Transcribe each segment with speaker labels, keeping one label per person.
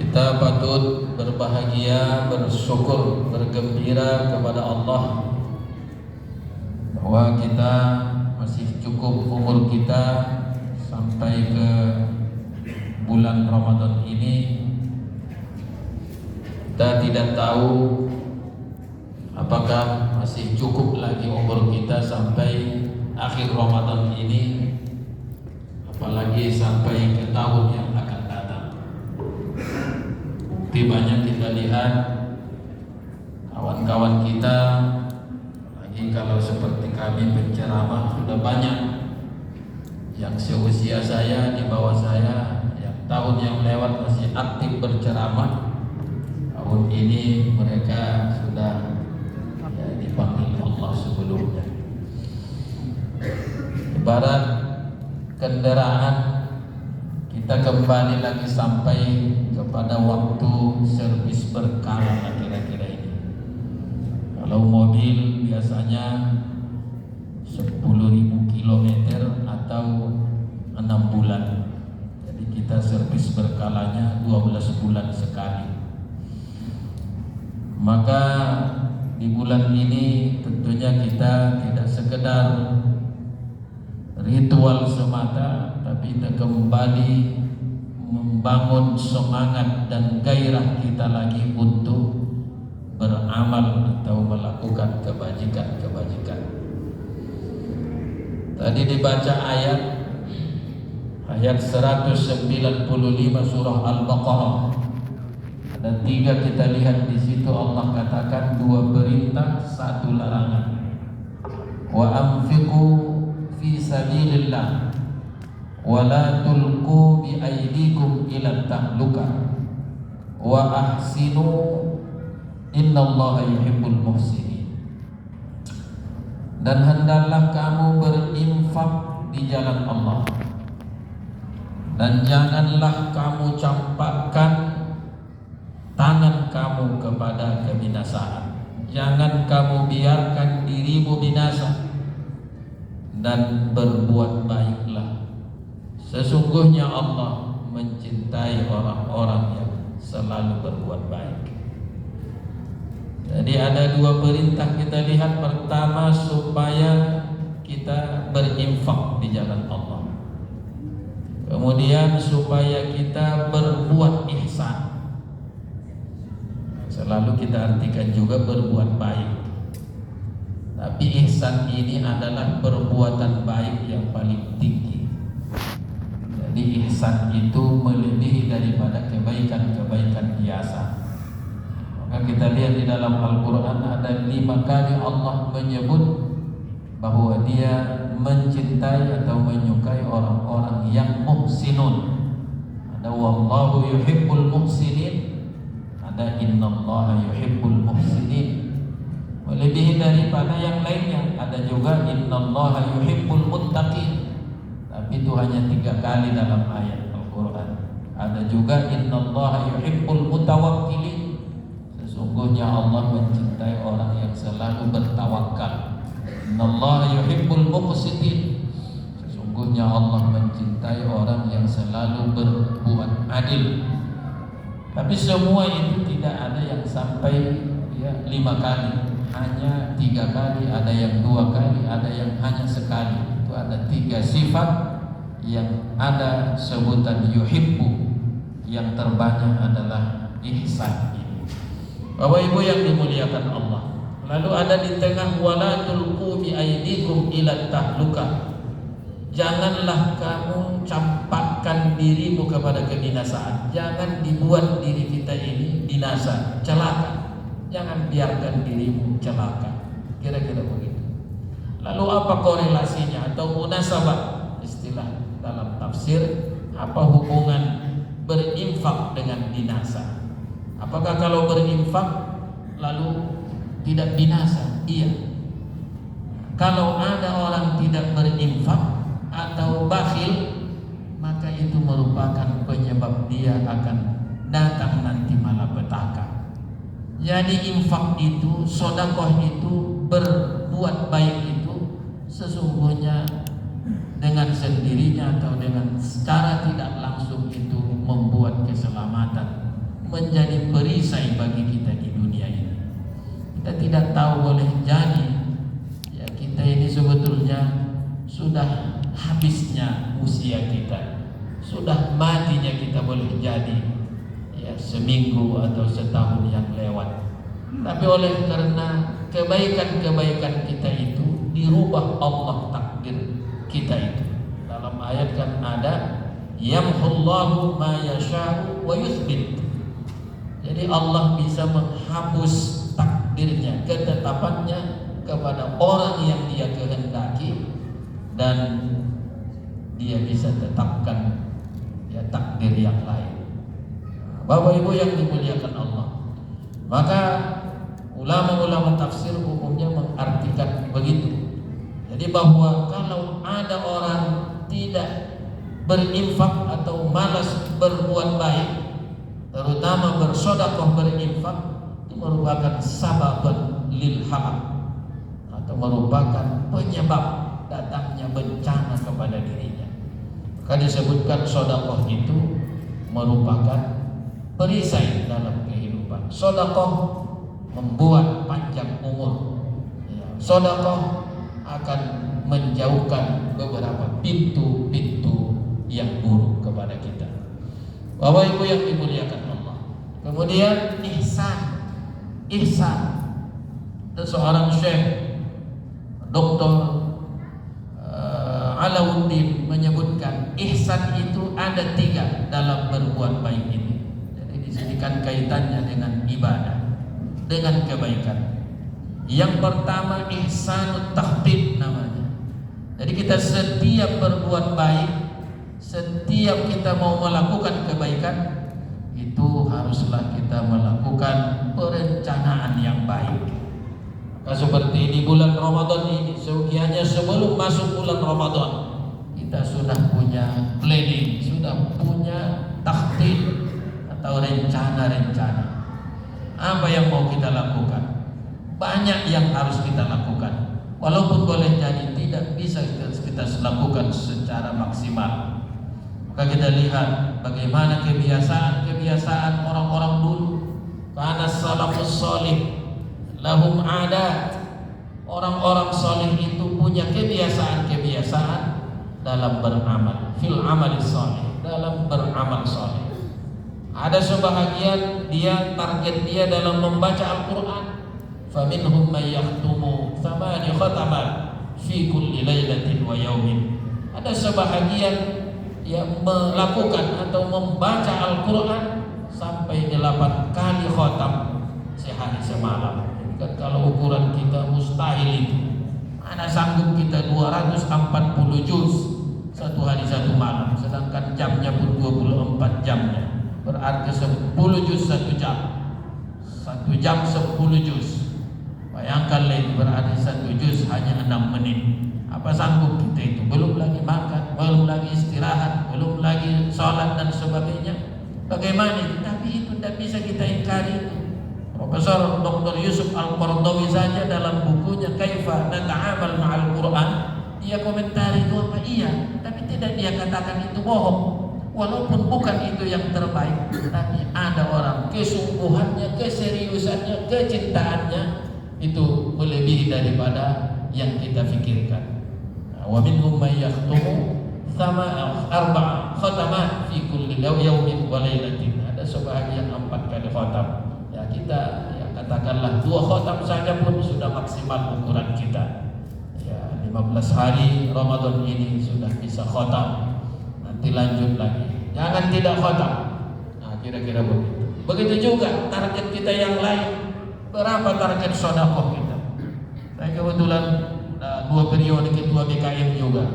Speaker 1: Kita patut berbahagia, bersyukur, bergembira kepada Allah bahwa kita masih cukup umur kita sampai ke bulan Ramadan ini. Kita tidak tahu apakah masih cukup lagi umur kita sampai akhir Ramadan ini, apalagi sampai ke tahun yang akan datang. Bukti banyak kita lihat kawan-kawan kita, lagi kalau seperti kami penceramah, sudah banyak yang seusia saya, di bawah saya, yang tahun yang lewat masih aktif berceramah. Tahun ini mereka sudah dipanggil Allah sebelumnya. Ibarat kendaraan, kita kembali lagi sampai kepada waktu servis berkala lah kira-kira ini. Kalau mobil biasanya 10.000 kilometer atau 6 bulan. Jadi kita servis berkalanya 12 bulan sekali. Maka di bulan ini tentunya kita tidak sekedar ritual semata, tapi kita kembali membangun semangat dan gairah kita lagi untuk beramal atau melakukan kebajikan-kebajikan. Tadi dibaca ayat 195 surah Al-Baqarah. Ada 3 kita lihat di situ, Allah katakan 2 perintah, 1 larangan. Wa anfiqu fi sabilillah wa la tulqu bi aydikum ila tahlukah wa ahsinu innallaha yuhibbul muhsinin. Dan hendaklah kamu berinfak di jalan Allah, dan janganlah kamu campakkan tangan kamu kepada kebinasaan. Jangan kamu biarkan dirimu binasa, dan berbuat baiklah. Sesungguhnya Allah mencintai orang-orang yang selalu berbuat baik. Jadi ada 2 perintah kita lihat. Pertama, supaya kita berinfak di jalan Allah. Kemudian supaya kita berbuat ihsan. Selalu kita artikan juga berbuat baik. Tapi ihsan ini adalah perbuatan baik yang paling tinggi. Jadi ihsan itu melebihi daripada kebaikan-kebaikan biasa. Maka kita lihat di dalam Al-Quran ada 5 kali Allah menyebut bahwa Dia mencintai atau menyukai orang-orang yang muhsinun. Ada wallahu yuhibbul muhsinin, ada innallaha yuhibbul muhsinin. Melebihi daripada yang lainnya. Ada juga innallaha yuhibbul muttaqin, tapi itu hanya 3 kali dalam ayat Al-Quran. Ada juga innallaha yuhibbul mutawakkilin. Sesungguhnya Allah mencintai orang yang selalu bertawakal. Innallaha yuhibbul muqsitin. Sesungguhnya Allah mencintai orang yang selalu berbuat adil. Tapi semua itu tidak ada yang sampai 5 kali, hanya 3 kali, ada yang 2 kali, ada yang hanya sekali. Itu ada 3 sifat yang ada sebutan yuhibbu. Yang terbanyak adalah ihsan ini. Bapak Ibu yang dimuliakan Allah. Lalu ada di tengah wala tulqu bi aydikum ila tahlukah. Janganlah kamu campakkan dirimu kepada kebinasaan. Jangan dibuat diri kita ini binasa, celaka. Jangan biarkan dirimu celaka. Kira-kira begitu. Lalu apa korelasinya atau munasabah, istilah dalam tafsir, apa hubungan berinfak dengan binasa? Apakah kalau berinfak lalu tidak binasa? Iya. Kalau ada orang tidak berinfak atau bakhil, maka itu merupakan penyebab dia akan datang nanti malapetaka. Jadi infak itu, sedekah itu, berbuat baik itu sesungguhnya dengan sendirinya atau dengan secara tidak langsung itu membuat keselamatan menjadi perisai bagi kita di dunia ini. Kita tidak tahu boleh jadi ya kita ini sebetulnya sudah habisnya usia kita, sudah matinya kita boleh jadi ya seminggu atau setahun yang lewat. Tapi oleh karena kebaikan-kebaikan kita itu dirubah Allah takdir kita itu. Dalam ayat kan ada yamhullahu ma yasha'u wa yuthbit. Jadi Allah bisa menghapus takdirnya, ketetapannya kepada orang yang dia kehendaki, dan dia bisa tetapkan ya takdir yang lain. Bapak Ibu yang dimuliakan Allah, maka ulama-ulama tafsir umumnya mengartikan begitu. Jadi bahwa kalau ada orang tidak berinfak atau malas berbuat baik, terutama bersedekah berinfak, itu merupakan sababun lil halak, atau merupakan penyebab datangnya bencana kepada dirinya. Maka disebutkan sedekah itu merupakan perisai dalam kehidupan. Sedekah membuat panjang umur. Sedekah akan menjauhkan beberapa pintu-pintu yang buruk kepada kita. Bapak Ibu yang dimuliakan Allah. Kemudian ihsan. Seorang syekh Dr. Alauddin menyebutkan ihsan itu ada 3 dalam berbuat baik ini. Jadi di sini kan kaitannya dengan ibadah, dengan kebaikan. Yang pertama ihsanut tahdid namanya. Jadi kita setiap berbuat baik, setiap kita mau melakukan kebaikan, itu haruslah kita melakukan perencanaan yang baik. Maka seperti di bulan Ramadan ini, sekiannya sebelum masuk bulan Ramadan, kita sudah punya planning, sudah punya tahdid atau rencana-rencana. Apa yang mau kita lakukan? Banyak yang harus kita lakukan. Walaupun boleh jadi tidak bisa kita lakukan secara maksimal. Maka kita lihat bagaimana kebiasaan orang-orang dulu. Karena salafus salih lahum adat. Orang-orang salih itu punya kebiasaan-kebiasaan dalam beramal, fil amali salih, dalam beramal salih. Ada sebahagian target dia dalam membaca Al-Quran. Faminhum may yakhtumu 8 khataman fi kulli lailatin wa yaumin. Ada sebahagian yang melakukan atau membaca Al-Quran sampai 8 kali khatam sehari semalam. Kan kalau ukuran kita mustahil itu. Mana sanggup kita 240 juz satu hari satu malam, sedangkan jamnya pun 24 jamnya. Berarti 10 juz 1 jam. 1 jam 10 juz. Bayangkan lagi, berarti 1 juz hanya 6 menit. Apa sanggup kita itu? Belum lagi makan, belum lagi istirahat, belum lagi sholat dan sebagainya. Bagaimana itu? Tapi itu tidak bisa kita ingkari itu. Profesor Dr. Yusuf Al-Qaradawi saja dalam bukunya Kaifa Nata'amal Ma'al Quran, dia komentari itu apa? Iya, tapi tidak dia katakan itu bohong. Walaupun bukan itu yang terbaik, tapi ada orang kesungguhannya, keseriusannya, kecintaannya itu melebihi daripada yang kita pikirkan. Wa minhum may yakhtumu 4 khatamat fi kulli yawmin wa lailatin. Ada sebahagian 4 kali khatam. Ya kita ya katakanlah 2 khatam saja pun sudah maksimal ukuran kita. Ya 15 hari Ramadan ini sudah bisa khatam. Nanti lanjut lagi. Jangan tidak khatam. Nah, kira-kira begitu. Begitu juga target kita yang lain. Berapa target sedekah kita? Saya kebetulan 2 periode ketua BKM juga.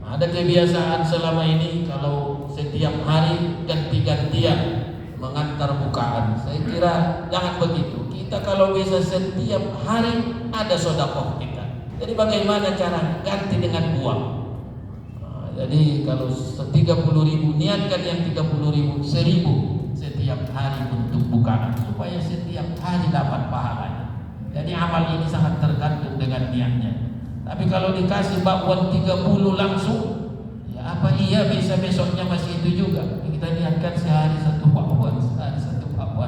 Speaker 1: Ada kebiasaan selama ini kalau setiap hari ganti-gantian mengantar bukaan. Saya kira jangan begitu. Kita kalau bisa setiap hari ada sedekah kita. Jadi bagaimana cara ganti dengan uang? Jadi kalau 30.000 niatkan yang 30.000, 1.000 setiap hari untuk bukaan supaya setiap hari dapat pahalanya. Jadi amal ini sangat tergantung dengan niatnya. Tapi kalau dikasih bakwan 30 langsung, ya apa iya bisa besoknya masih itu juga. Kita niatkan sehari 1 bakwan, sehari 1 bakwan.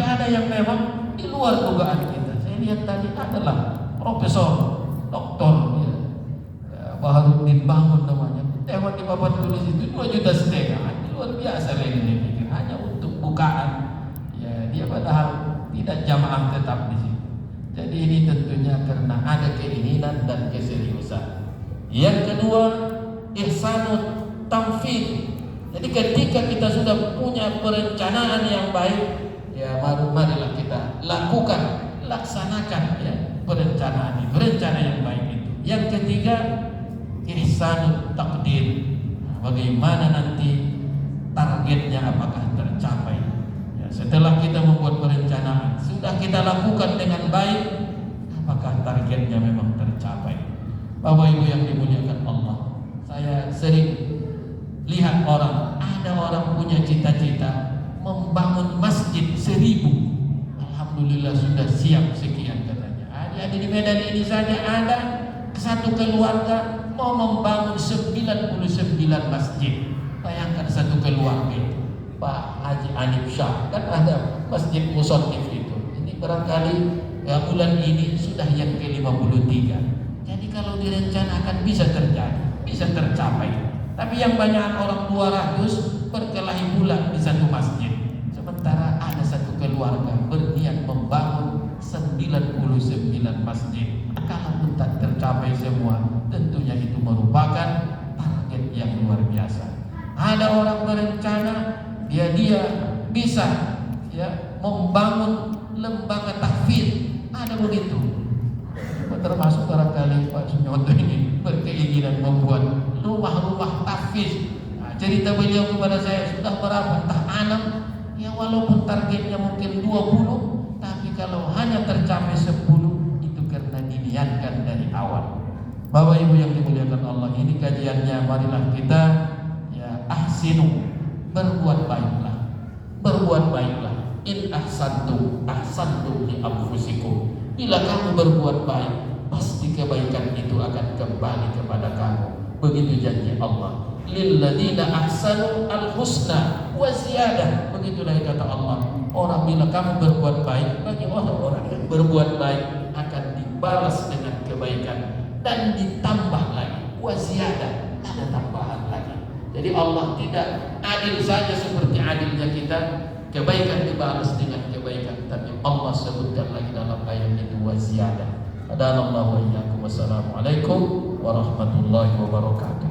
Speaker 1: ada yang memang di luar dugaan kita. Saya lihat tadi adalah profesor, doktor, ya, Baharudin Bangun namanya. Tewat di papan tulis itu 2,5 juta. Luar biasa ini pikir hanya untuk bukaan. Ya, dia padahal tidak jamaah tetap di situ. Jadi ini tentunya karena ada keinginan dan keseriusan. Yang kedua, ihsanut tamfid. Jadi ketika kita sudah punya perencanaan yang baik, ya marilah kita lakukan, laksanakan ya perencanaan itu, rencana yang baik itu. Yang ketiga, ihsanut takdir. Bagaimana nanti targetnya, apakah tercapai? Ya, setelah kita membuat perencanaan, sudah kita lakukan dengan baik, apakah targetnya memang tercapai? Bapak Ibu yang dimuliakan Allah, saya sering lihat ada orang punya cita-cita membangun masjid 1000. Alhamdulillah sudah siap sekian katanya. Ada di Medan ini saja ada satu keluarga mau membangun 99 masjid. Bayangkan satu keluarga itu. Pak Haji Anif Shah kan ada masjid Musonif itu. Ini barangkali ya, bulan ini sudah yang ke-53. Jadi kalau direncanakan bisa terjadi, bisa tercapai. Tapi yang banyak orang 200 berkelahi pula di satu masjid. Sementara ada satu keluarga berniat membangun 99 masjid. Kalau tak tercapai semua, tentunya itu merupakan target yang luar biasa. Ada orang berencana dia bisa ya membangun lembaga tahfidz. Ada begitu. Termasuk barangkali Pak Sunyoto ini berkeinginan membuat rumah-rumah tahfidz. Nah, cerita beliau kepada saya sudah berapa? Entah 6. Ya walaupun targetnya mungkin 20, tapi kalau hanya tercapai 10 itu karena diniatkan dari awal. Bapak Ibu yang dimuliakan Allah, ini kajiannya. Marilah kita ya ahsinu, berbuat baiklah. Berbuat baiklah. In ahsantum li anfusikum. Bila kamu berbuat baik, pasti kebaikan itu akan kembali kepada kamu. Begitu janji Allah. Lilladzina ahsanu al-husna wa ziyadah. Begitulah kata Allah. Orang bila kamu berbuat baik, bagi orang-orang yang berbuat baik akan dibalas dengan kebaikan dan ditambah lagi. Wa ziyadah, ada tambahan lagi. Jadi Allah tidak adil saja seperti adilnya kita, kebaikan dibalas dengan kebaikan, tapi Allah sebutkan lagi dalam ayat itu wa ziyadah. Hadanallahu wa iyyakum. Wassalamualaikum warahmatullahi wabarakatuh.